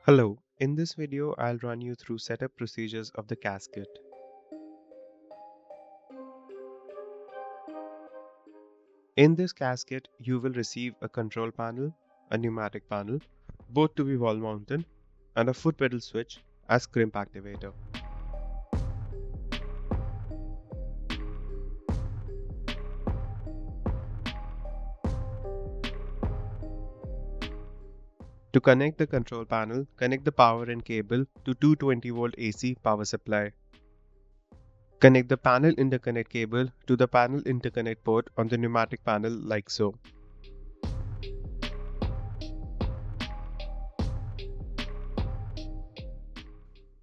Hello, in this video I'll run you through setup procedures of the CAS kit. In this CAS kit, you will receive a control panel, a pneumatic panel, both to be wall mounted, and a foot pedal switch as crimp activator. To connect the control panel, connect the power and cable to 220-volt AC power supply. Connect the panel interconnect cable to the panel interconnect port on the pneumatic panel like so.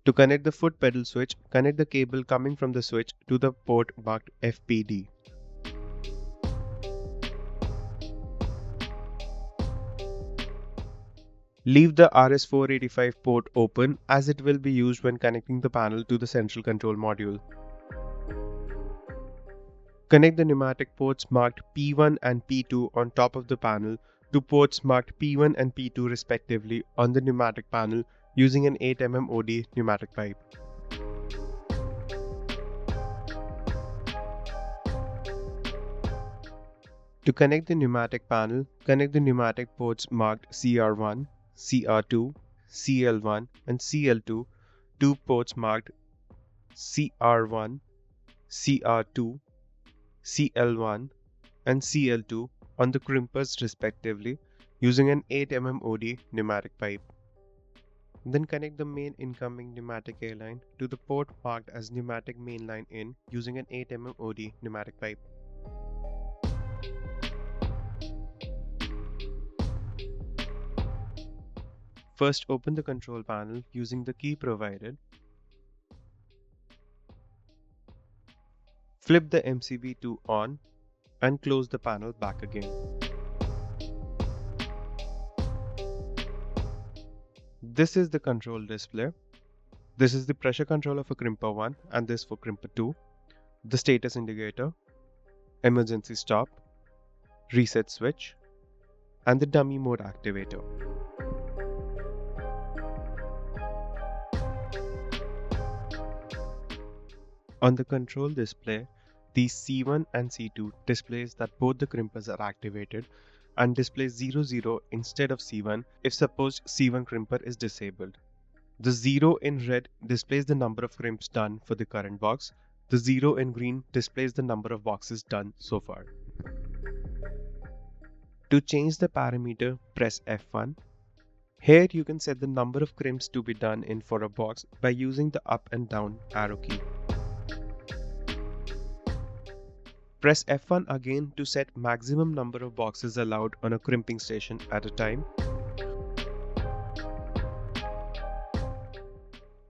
To connect the foot pedal switch, connect the cable coming from the switch to the port marked FPD. Leave the RS485 port open as it will be used when connecting the panel to the central control module. Connect the pneumatic ports marked P1 and P2 on top of the panel to ports marked P1 and P2 respectively on the pneumatic panel using an 8 mm OD pneumatic pipe. To connect the pneumatic panel, connect the pneumatic ports marked CR1, CR2, CL1 and CL2 to ports marked CR1, CR2, CL1 and CL2 on the crimpers respectively using an 8 mm OD pneumatic pipe. Then connect the main incoming pneumatic air line to the port marked as pneumatic main line in using an 8 mm OD pneumatic pipe. First, open the control panel using the key provided. Flip the MCB to on and close the panel back again. This is the control display. This is the pressure control of a crimper 1 and this for crimper 2, the status indicator, emergency stop, reset switch, and the dummy mode activator. On the control display, the C1 and C2 displays that both the crimpers are activated and displays 00 instead of C1 if suppose C1 crimper is disabled. The 0 in red displays the number of crimps done for the current box. The 0 in green displays the number of boxes done so far. To change the parameter, press F1. Here you can set the number of crimps to be done in for a box by using the up and down arrow key. Press F1 again to set maximum number of boxes allowed on a crimping station at a time.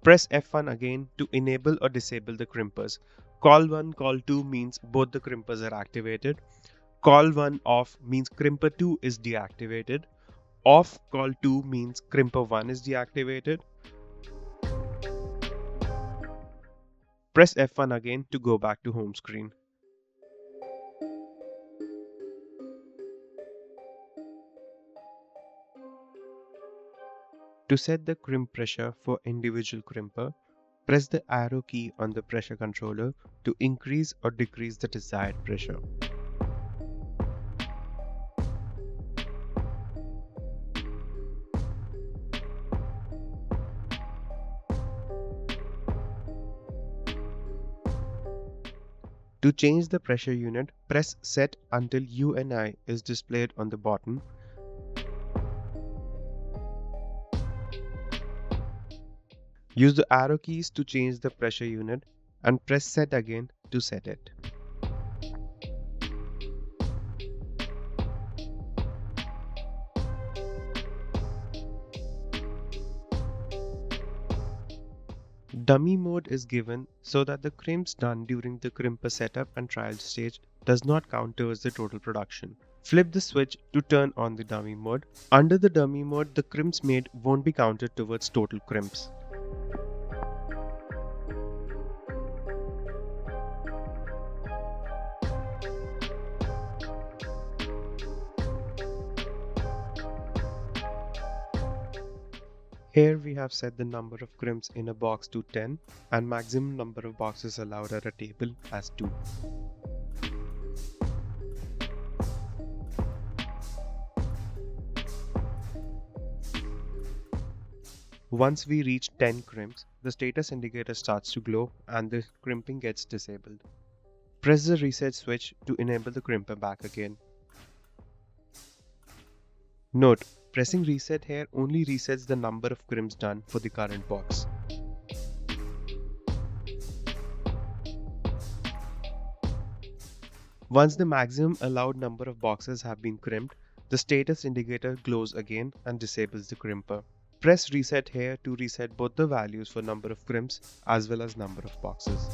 Press F1 again to enable or disable the crimpers. Call 1, call 2 means both the crimpers are activated. Call 1 off means crimper 2 is deactivated. Off call 2 means crimper 1 is deactivated. Press F1 again to go back to home screen. To set the crimp pressure for individual crimper, press the arrow key on the pressure controller to increase or decrease the desired pressure. To change the pressure unit, press set until UNI is displayed on the bottom. Use the arrow keys to change the pressure unit and press set again to set it. Dummy mode is given so that the crimps done during the crimper setup and trial stage does not count towards the total production. Flip the switch to turn on the dummy mode. Under the dummy mode, the crimps made won't be counted towards total crimps. Here we have set the number of crimps in a box to 10 and maximum number of boxes allowed at a table as 2. Once we reach 10 crimps, the status indicator starts to glow and the crimping gets disabled. Press the reset switch to enable the crimper back again. Note, pressing reset here only resets the number of crimps done for the current box. Once the maximum allowed number of boxes have been crimped, the status indicator glows again and disables the crimper. Press reset here to reset both the values for number of crimps as well as number of boxes.